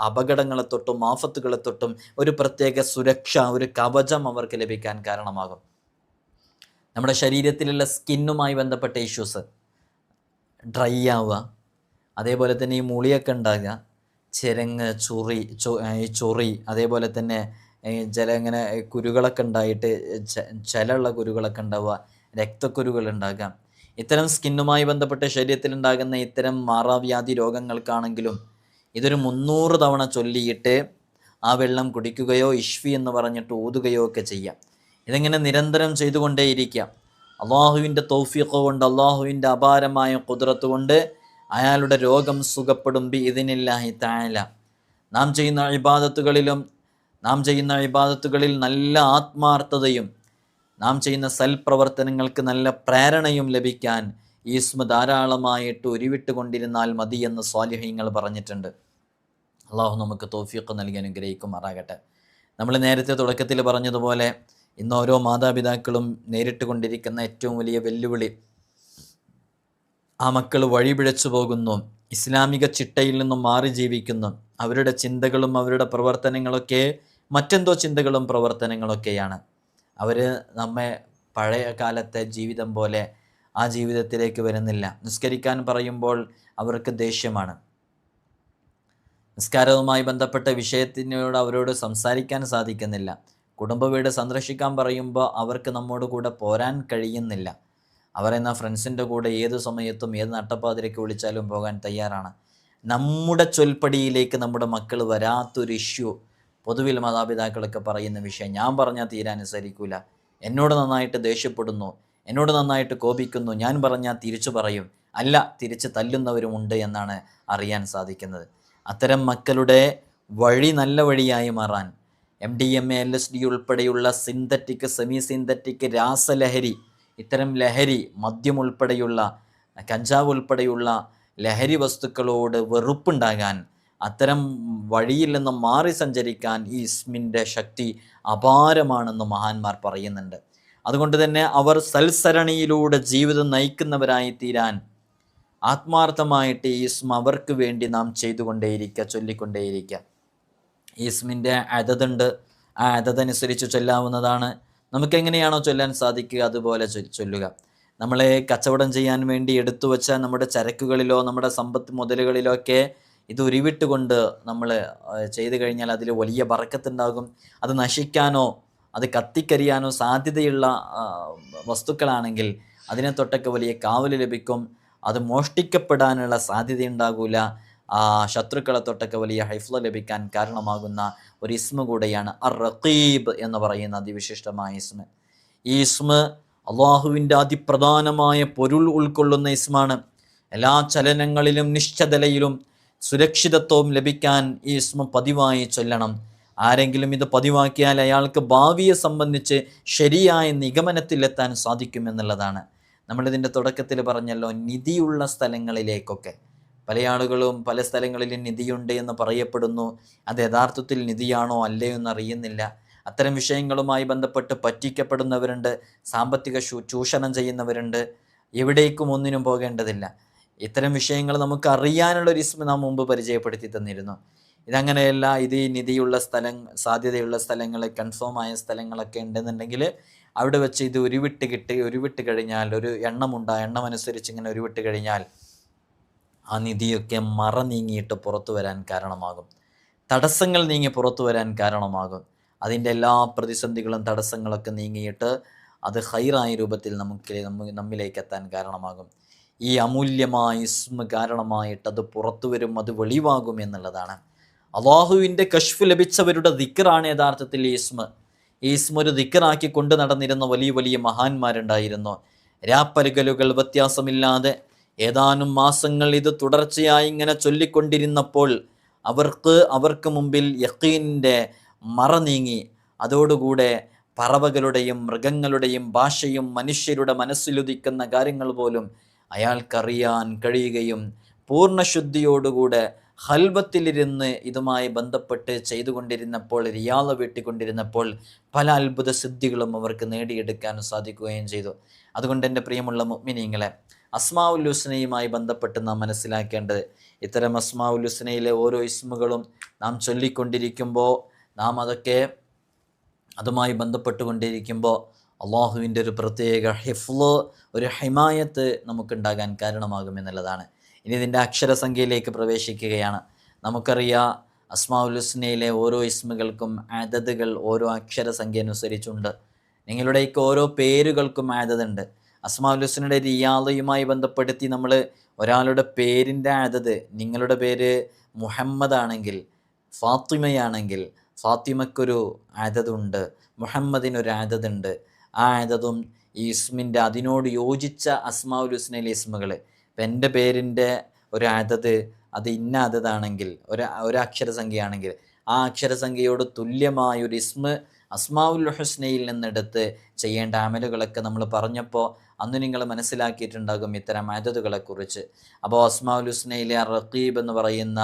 അപകടങ്ങളെ തൊട്ടും ആഫത്തുകളെ തൊട്ടും ഒരു പ്രത്യേക സുരക്ഷ, ഒരു കവചം അവർക്ക് ലഭിക്കാൻ കാരണമാകും. നമ്മുടെ ശരീരത്തിലുള്ള സ്കിന്നുമായി ബന്ധപ്പെട്ട ഇഷ്യൂസ്, ഡ്രൈ ആവുക, അതേപോലെ തന്നെ ഈ മുളിയൊക്കെ ഉണ്ടാകുക, ചെരങ്ങ്, ചൊറി, അതേപോലെ തന്നെ ഇങ്ങനെ കുരുകളൊക്കെ ഉണ്ടായിട്ട് ചിലുള്ള കുരുകളൊക്കെ ഉണ്ടാവുക, രക്തക്കുരുകൾ ഉണ്ടാകാം. ഇത്തരം സ്കിന്നുമായി ബന്ധപ്പെട്ട ശരീരത്തിലുണ്ടാകുന്ന ഇത്തരം മാറാവ്യാധി രോഗങ്ങൾക്കാണെങ്കിലും ഇതൊരു 300 തവണ ചൊല്ലിയിട്ട് ആ വെള്ളം കുടിക്കുകയോ ഇഷ്ഫി എന്ന് പറഞ്ഞിട്ട് ഊതുകയോ ഒക്കെ ചെയ്യാം. ഇതിങ്ങനെ നിരന്തരം ചെയ്തുകൊണ്ടേയിരിക്കാം. അള്ളാഹുവിൻ്റെ തൗഫീഖ് കൊണ്ട്, അള്ളാഹുവിൻ്റെ അപാരമായ ഖുദ്റത്ത് കൊണ്ട് അയാളുടെ രോഗം സുഖപ്പെടും ബിഇദ്നില്ലാഹി തആല. നാം ചെയ്യുന്ന ഇബാദത്തുകളിൽ നല്ല ആത്മാർത്ഥതയും നാം ചെയ്യുന്ന സൽപ്രവർത്തനങ്ങൾക്ക് നല്ല പ്രേരണയും ലഭിക്കാൻ ഈ ഇസ്മ ധാരാളമായിട്ട് ഉരുവിട്ടുകൊണ്ടിരുന്നാൽ മതി എന്ന് സ്വാലിഹീങ്ങൾ പറഞ്ഞിട്ടുണ്ട്. അള്ളാഹു നമുക്ക് തൗഫീഖ് നൽകി അനുഗ്രഹിക്കുമാറാകട്ടെ. നമ്മൾ നേരത്തെ തുടക്കത്തിൽ പറഞ്ഞതുപോലെ ഇന്ന് ഓരോ മാതാപിതാക്കളും നേരിട്ട് കൊണ്ടിരിക്കുന്ന ഏറ്റവും വലിയ വെല്ലുവിളി, ആ മക്കൾ വഴിപിഴച്ചു പോകുന്നു, ഇസ്ലാമിക ചിട്ടയിൽ നിന്നും മാറി ജീവിക്കുന്നു. അവരുടെ ചിന്തകളും അവരുടെ പ്രവർത്തനങ്ങളൊക്കെ മറ്റെന്തോ ചിന്തകളും പ്രവർത്തനങ്ങളൊക്കെയാണ്. അവർ നമ്മെ പഴയ കാലത്തെ ജീവിതം പോലെ ആ ജീവിതത്തിലേക്ക് വരുന്നില്ല. നിസ്കരിക്കാൻ പറയുമ്പോൾ അവർക്ക് ദേഷ്യമാണ്. നിസ്കാരവുമായി ബന്ധപ്പെട്ട വിഷയത്തിനോട് അവരോട് സംസാരിക്കാൻ സാധിക്കുന്നില്ല. കുടുംബ വീട് സന്ദർശിക്കാൻ പറയുമ്പോൾ അവർക്ക് നമ്മോട് കൂടെ പോരാൻ കഴിയുന്നില്ല. അവരെന്ന ഫ്രണ്ട്സിൻ്റെ കൂടെ ഏത് സമയത്തും ഏത് നട്ടപ്പാതിരയ്ക്ക് വിളിച്ചാലും പോകാൻ തയ്യാറാണ്. നമ്മുടെ ചൊൽപ്പടിയിലേക്ക് നമ്മുടെ മക്കൾ വരാത്തൊരു ഇഷ്യൂ പൊതുവിൽ മാതാപിതാക്കളൊക്കെ പറയുന്ന വിഷയം, ഞാൻ പറഞ്ഞാൽ തീരാനുസരിക്കൂല, എന്നോട് നന്നായിട്ട് ദേഷ്യപ്പെടുന്നു, എന്നോട് നന്നായിട്ട് കോപിക്കുന്നു, ഞാൻ പറഞ്ഞാൽ തിരിച്ചു പറയും, അല്ല തിരിച്ച് തല്ലുന്നവരുമുണ്ട് എന്നാണ് അറിയാൻ സാധിക്കുന്നത്. അത്തരം മക്കളുടെ വഴി നല്ല വഴിയായി മാറാൻ MDMA LSD ഉൾപ്പെടെയുള്ള സിന്തറ്റിക്, സെമി സിന്തറ്റിക്, രാസലഹരി, ഇത്തരം ലഹരി, മദ്യം ഉൾപ്പെടെയുള്ള, കഞ്ചാവ് ഉൾപ്പെടെയുള്ള ലഹരി വസ്തുക്കളോട് വെറുപ്പുണ്ടാകാൻ, അത്തരം വഴിയിൽ നിന്ന് മാറി സഞ്ചരിക്കാൻ ഈ ഇസ്മിൻ്റെ ശക്തി അപാരമാണെന്ന് മഹാന്മാർ പറയുന്നുണ്ട്. അതുകൊണ്ട് തന്നെ അവർ സൽസരണിയിലൂടെ ജീവിതം നയിക്കുന്നവരായി തീരാൻ ആത്മാർത്ഥമായിട്ട് ഈ ഇസ്മ അവർക്ക് വേണ്ടി നാം ചെയ്തുകൊണ്ടേയിരിക്കുക, ചൊല്ലിക്കൊണ്ടേയിരിക്കുക. ഈ ഇസ്മിൻ്റെ അതതുണ്ട്, ആ അതതനുസരിച്ച് ചൊല്ലാവുന്നതാണ്. നമുക്കെങ്ങനെയാണോ ചൊല്ലാൻ സാധിക്കുക അതുപോലെ ചൊല്ലുക. നമ്മളെ കച്ചവടം ചെയ്യാൻ വേണ്ടി എടുത്തു വച്ച നമ്മുടെ ചരക്കുകളിലോ നമ്മുടെ സമ്പത്ത് മുതലുകളിലോ ഒക്കെ ഇത് ഉരുവിട്ടുകൊണ്ട് നമ്മൾ ചെയ്തു കഴിഞ്ഞാൽ അതിൽ വലിയ ബറക്കത്തുണ്ടാകും. അത് നശിക്കാനോ അത് കത്തിക്കരിയാനോ സാധ്യതയുള്ള വസ്തുക്കളാണെങ്കിൽ അതിനെ തൊട്ടൊക്കെ വലിയ കാവൽ ലഭിക്കും. അത് മോഷ്ടിക്കപ്പെടാനുള്ള സാധ്യതയുണ്ടാകില്ല. ശത്രുക്കളെ തൊട്ടൊക്കെ വലിയ ഹൈഫ്ല ലഭിക്കാൻ കാരണമാകുന്ന ഒരു ഇസ്മ കൂടെയാണ് അർ-റഖീബ് എന്ന് പറയുന്ന അതിവിശിഷ്ടമായ ഇസ്മ. ഈ ഇസ്മ അള്ളാഹുവിൻ്റെ അതിപ്രധാനമായ പൊരുൾ ഉൾക്കൊള്ളുന്ന ഇസ്മാണ്. എല്ലാ ചലനങ്ങളിലും നിശ്ചലതയിലും സുരക്ഷിതത്വവും ലഭിക്കാൻ ഈ ഇസ്മ പതിവായി ചൊല്ലണം. ആരെങ്കിലും ഇത് പതിവാക്കിയാൽ അയാൾക്ക് ഭാവിയെ സംബന്ധിച്ച് ശരിയായ നിഗമനത്തിലെത്താൻ സാധിക്കുമെന്നുള്ളതാണ്. നമ്മളിതിൻ്റെ തുടക്കത്തിൽ പറഞ്ഞല്ലോ, നിധിയുള്ള സ്ഥലങ്ങളിലേക്കൊക്കെ പല ആളുകളും പല സ്ഥലങ്ങളിലും നിധിയുണ്ട് എന്ന് പറയപ്പെടുന്നു. അത് യഥാർത്ഥത്തിൽ നിധിയാണോ അല്ലയോ എന്നറിയുന്നില്ല. അത്തരം വിഷയങ്ങളുമായി ബന്ധപ്പെട്ട് പറ്റിക്കപ്പെടുന്നവരുണ്ട്, സാമ്പത്തിക ചൂഷണം ചെയ്യുന്നവരുണ്ട്. എവിടേക്കും ഒന്നിനും പോകേണ്ടതില്ല. ഇത്തരം വിഷയങ്ങൾ നമുക്ക് അറിയാനുള്ളൊരു ഇസ്മ നാം മുമ്പ് പരിചയപ്പെടുത്തി തന്നിരുന്നു. ഇതങ്ങനെയല്ല. ഇത് ഈ നിധിയുള്ള സാധ്യതയുള്ള സ്ഥലങ്ങൾ, കൺഫേം ആയ സ്ഥലങ്ങളൊക്കെ ഉണ്ടെന്നുണ്ടെങ്കിൽ അവിടെ വെച്ച് ഇത് ഉരുവിട്ട് കഴിഞ്ഞാൽ, ഒരു എണ്ണമുണ്ട്, ആ എണ്ണമനുസരിച്ച് ഇങ്ങനെ ഉരുവിട്ട് കഴിഞ്ഞാൽ ആ നിധിയൊക്കെ മറ നീങ്ങിയിട്ട് പുറത്തു വരാൻ കാരണമാകും. തടസ്സങ്ങൾ നീങ്ങി പുറത്തു വരാൻ കാരണമാകും. അതിൻ്റെ എല്ലാ പ്രതിസന്ധികളും തടസ്സങ്ങളൊക്കെ നീങ്ങിയിട്ട് അത് ഹൈറായ രൂപത്തിൽ നമ്മിലേക്ക് എത്താൻ കാരണമാകും. ഈ അമൂല്യമായ ഇസ്മ കാരണമായിട്ട് അത് പുറത്തു വരും, അത് വെളിവാകും എന്നുള്ളതാണ്. അള്ളാഹുവിൻ്റെ കശ്ഫ് ലഭിച്ചവരുടെ ദിക്റാണ് യഥാർത്ഥത്തിൽ ഈ ഇസ്മ. ഈ ഇസ്മ ഒരു ദിക്റാക്കി കൊണ്ട് നടന്നിരുന്ന വലിയ വലിയ മഹാന്മാരുണ്ടായിരുന്നു. രാപ്പകലുകൾ വ്യത്യാസമില്ലാതെ ഏതാനും മാസങ്ങൾ ഇത് തുടർച്ചയായി ഇങ്ങനെ ചൊല്ലിക്കൊണ്ടിരുന്നപ്പോൾ അവർക്ക് മുമ്പിൽ യഖീനിൻ്റെ മറ നീങ്ങി. അതോടുകൂടെ പറവകളുടെയും മൃഗങ്ങളുടെയും ഭാഷയും മനുഷ്യരുടെ മനസ്സിലുദിക്കുന്ന കാര്യങ്ങൾ പോലും അയാൾക്കറിയാൻ കഴിയുകയും പൂർണ്ണശുദ്ധിയോടുകൂടെ ഹൽബത്തിലിരുന്ന് ഇതുമായി ബന്ധപ്പെട്ട് ചെയ്തുകൊണ്ടിരുന്നപ്പോൾ, റിയാള വെട്ടിക്കൊണ്ടിരുന്നപ്പോൾ പല അത്ഭുത സിദ്ധികളും അവർക്ക് നേടിയെടുക്കാൻ സാധിക്കുകയും ചെയ്തു. അതുകൊണ്ട് എൻ്റെ പ്രിയമുള്ള മുഅ്മിനീങ്ങളെ, അസ്മാഉൽ ഹുസ്നയുമായി ബന്ധപ്പെട്ട് നാം മനസ്സിലാക്കേണ്ടത്, ഇത്തരം അസ്മാഉൽ ഹുസ്നയിലെ ഓരോ ഇസ്മുകളും നാം ചൊല്ലിക്കൊണ്ടിരിക്കുമ്പോൾ, നാം അതുമായി ബന്ധപ്പെട്ടുകൊണ്ടിരിക്കുമ്പോൾ അള്ളാഹുവിൻ്റെ ഒരു പ്രത്യേക ഹിഫ്ള്, ഒരു ഹിമായത്ത് നമുക്കുണ്ടാകാൻ കാരണമാകുമെന്നുള്ളതാണ്. ഇനി ഇതിൻ്റെ അക്ഷരസംഖ്യയിലേക്ക് പ്രവേശിക്കുകയാണ്. നമുക്കറിയാം, അസ്മാഉൽ ഹുസ്നയിലെ ഓരോ ഇസ്മുകൾക്കും അദദുകൾ ഓരോ അക്ഷരസംഖ്യ അനുസരിച്ചുണ്ട്. നിങ്ങളുടെയൊക്കെ ഓരോ പേരുകൾക്കും അദദുണ്ട്. അസ്മാഉൽ ഹുസ്നയുടെ റിയാദയുമായി ബന്ധപ്പെടുത്തി നമ്മൾ ഒരാളുടെ പേരിൻ്റെ അദദ്, നിങ്ങളുടെ പേര് മുഹമ്മദ് ആണെങ്കിൽ, ഫാത്തിമയാണെങ്കിൽ ഫാത്തിമയ്ക്കൊരു അദദുണ്ട്, മുഹമ്മദിനൊരു അദദുണ്ട്. ആ അദദും ഈ ഇസ്മിൻ്റെ അതിനോട് യോജിച്ച അസ്മാഉൽ ഹുസ്നയിലെ ഇസ്മുകൾ. ഇപ്പം എൻ്റെ പേരിൻ്റെ ഒരു അദദ്, അത് ഇന്ന അദദാണെങ്കിൽ, ഒരു അക്ഷരസംഖ്യയാണെങ്കിൽ ആ അക്ഷരസംഖ്യയോട് തുല്യമായൊരു ഇസ്മ അസ്മാഉൽ ഹുസ്നയിൽ നിന്നെടുത്ത് ചെയ്യേണ്ട അമലുകളൊക്കെ നമ്മൾ പറഞ്ഞപ്പോൾ അന്ന് നിങ്ങൾ മനസ്സിലാക്കിയിട്ടുണ്ടാകും ഇത്തരം അദദുകളെക്കുറിച്ച്. അപ്പോൾ അസ്മാഉൽ ഹുസ്നയിലെ റഖീബ് എന്ന് പറയുന്ന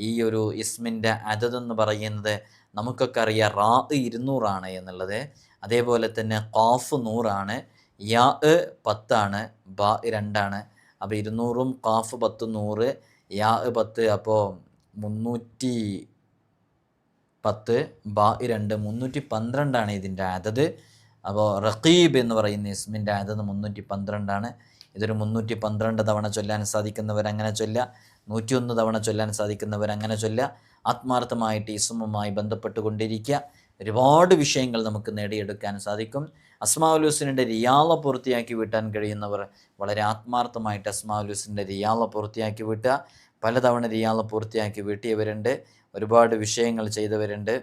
ഈ ഒരു ഇസ്മിൻ്റെ അദദ് എന്ന് പറയുന്നത് നമുക്കൊക്കെ അറിയാം 200 എന്നുള്ളത്. അതേപോലെ തന്നെ ഖാഫ് 100 യാ 10 ബാ 2. അപ്പോൾ 200 ഖാഫ് 10 100 യാ 10 അപ്പോൾ 310 ബാ 2 312 ഇതിൻ്റെ അതത്. അപ്പോൾ റഖീബ് എന്ന് പറയുന്ന ഇസ്മിൻ്റെ അതത് 312. ഇതൊരു 312 തവണ ചൊല്ലാൻ സാധിക്കുന്നവരങ്ങനെ ചൊല്ലുക, 101 തവണ ചൊല്ലാൻ സാധിക്കുന്നവരങ്ങനെ ചൊല്ലുക. ആത്മാർത്ഥമായിട്ട് ഇസ്മുമായി ബന്ധപ്പെട്ടുകൊണ്ടിരിക്കുക. ഒരുപാട് വിഷയങ്ങൾ നമുക്ക് നേടിയെടുക്കാൻ സാധിക്കും. അസ്മാഉൽ ഹുസ്നയുടെ റിയാള പൂർത്തിയാക്കി വീട്ടാൻ കഴിയുന്നവർ വളരെ ആത്മാർത്ഥമായിട്ട് അസ്മാഉൽ ഹുസ്നയുടെ റിയാള പൂർത്തിയാക്കി വീട്ടുക. പലതവണ റിയാള പൂർത്തിയാക്കി വീട്ടിയവരുണ്ട്, ഒരുപാട് വിഷയങ്ങൾ ചെയ്തവരുണ്ട്.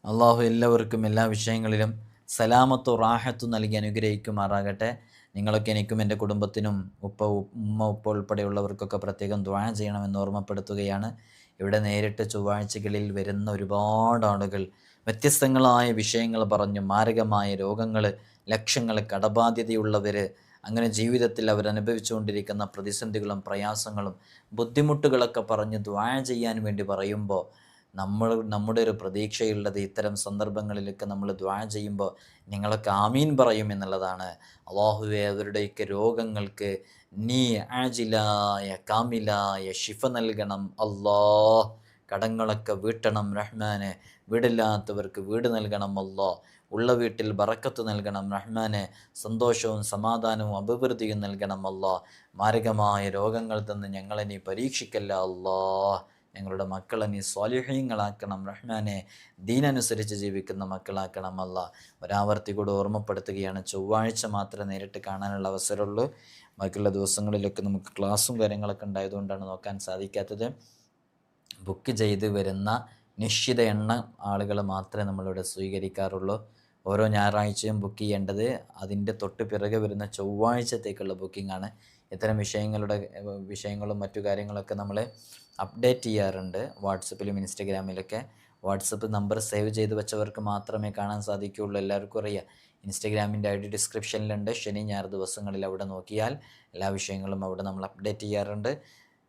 അള്ളാഹു എല്ലാവർക്കും എല്ലാ വിഷയങ്ങളിലും സലാമത്തു റാഹത്തു നൽകി അനുഗ്രഹിക്കുമാറാകട്ടെ. നിങ്ങളൊക്കെ എനിക്കും എൻ്റെ കുടുംബത്തിനും ഉമ്മ ഉപ്പ ഉൾപ്പെടെയുള്ളവർക്കൊക്കെ പ്രത്യേകം ദുആ ചെയ്യണമെന്ന് ഓർമ്മപ്പെടുത്തുകയാണ്. ഇവിടെ നേരിട്ട് ചൊവ്വാഴ്ചകളിൽ വരുന്ന ഒരുപാട് ആളുകൾ വ്യത്യസ്തങ്ങളായ വിഷയങ്ങൾ പറഞ്ഞു, മാരകമായ രോഗങ്ങൾ, ലക്ഷങ്ങൾ കടബാധ്യതയുള്ളവർ, അങ്ങനെ ജീവിതത്തിൽ അവരനുഭവിച്ചുകൊണ്ടിരിക്കുന്ന പ്രതിസന്ധികളും പ്രയാസങ്ങളും ബുദ്ധിമുട്ടുകളൊക്കെ പറഞ്ഞ് ദുആ ചെയ്യാൻ വേണ്ടി പറയുമ്പോൾ നമ്മുടെ ഒരു പ്രതീക്ഷയുള്ളത് ഇത്തരം സന്ദർഭങ്ങളിലൊക്കെ നമ്മൾ ദുആ ചെയ്യുമ്പോൾ നിങ്ങളൊക്കെ ആമീൻ പറയും എന്നുള്ളതാണ്. അല്ലാഹുവേ, അവരുടെയൊക്കെ രോഗങ്ങൾക്ക് നീ ആജിലായ കാമിലായ ശിഫ നൽകണം അല്ലാഹ്. കടങ്ങളൊക്കെ വീട്ടണം റഹ്മാനെ. വീടില്ലാത്തവർക്ക് വീട് നൽകണം അല്ലാഹ്. ഉള്ള വീട്ടിൽ ബറക്കത്ത് നൽകണം റഹ്മാനെ. സന്തോഷവും സമാധാനവും അഭിവൃദ്ധിയും നൽകണം അല്ലാഹ്. മാരകമായ രോഗങ്ങൾ തന്ന് ഞങ്ങളെ നീ പരീക്ഷിക്കല്ല അല്ലാഹ്. ഞങ്ങളുടെ മക്കളെ നീ സ്വാലിഹീങ്ങളാക്കണം റഹ്മാനെ. ദീനനുസരിച്ച് ജീവിക്കുന്ന മക്കളാക്കണം അല്ലാഹ്. ഒരാവർത്തി കൂടെ ഓർമ്മപ്പെടുത്തുകയാണ്, ചൊവ്വാഴ്ച മാത്രമേ നേരിട്ട് കാണാനുള്ള അവസരമുള്ളൂ. ബാക്കിയുള്ള ദിവസങ്ങളിലൊക്കെ നമുക്ക് ക്ലാസ്സും കാര്യങ്ങളൊക്കെ ഉണ്ടായതുകൊണ്ടാണ് നോക്കാൻ സാധിക്കാത്തത്. ബുക്ക് ചെയ്ത് വരുന്ന നിശ്ചിത എണ്ണം ആളുകൾ മാത്രമേ നമ്മളിവിടെ സ്വീകരിക്കാറുള്ളൂ. ഓരോ ഞായറാഴ്ചയും ബുക്ക് ചെയ്യേണ്ടത് അതിൻ്റെ തൊട്ട് പിറകെ വരുന്ന ചൊവ്വാഴ്ചത്തേക്കുള്ള ബുക്കിംഗാണ്. ഇത്തരം വിഷയങ്ങളും മറ്റു കാര്യങ്ങളൊക്കെ നമ്മൾ അപ്ഡേറ്റ് ചെയ്യാറുണ്ട് വാട്സപ്പിലും ഇൻസ്റ്റഗ്രാമിലൊക്കെ. വാട്സപ്പ് നമ്പർ സേവ് ചെയ്ത് വെച്ചവർക്ക് മാത്രമേ കാണാൻ സാധിക്കുകയുള്ളൂ. എല്ലാവർക്കും അറിയാം. ഇൻസ്റ്റഗ്രാമിൻ്റെ ID ഡിസ്ക്രിപ്ഷനിലുണ്ട്. ശനി ഞായർ ദിവസങ്ങളിൽ അവിടെ നോക്കിയാൽ എല്ലാ വിഷയങ്ങളും അവിടെ നമ്മൾ അപ്ഡേറ്റ് ചെയ്യാറുണ്ട്.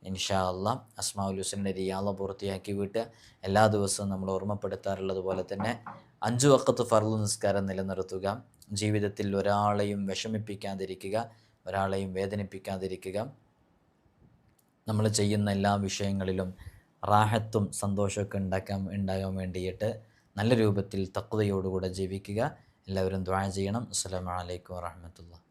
ഇൻഷാ അല്ലാഹ് അസ്മാഉൽ ഹുസ്നയുടെ റിയാള പൂർത്തിയാക്കി വിട്ട് എല്ലാ ദിവസവും നമ്മൾ ഓർമ്മപ്പെടുത്താറുള്ളത് പോലെ തന്നെ 5 വഖത്ത് ഫർള് നിസ്കാരം നിലനിർത്തുക. ജീവിതത്തിൽ ഒരാളെയും വിഷമിപ്പിക്കാതിരിക്കുക, ഒരാളെയും വേദനിപ്പിക്കാതിരിക്കുക. നമ്മൾ ചെയ്യുന്ന എല്ലാ വിഷയങ്ങളിലും റാഹത്തും സന്തോഷമൊക്കെ ഉണ്ടാകാൻ വേണ്ടിയിട്ട് നല്ല രൂപത്തിൽ തഖ്വയോടുകൂടെ ജീവിക്കുക. എല്ലാവരും ദുആ ചെയ്യണം. അസ്സലാമു അലൈക്കും വറഹ്മത്തുള്ളാഹി.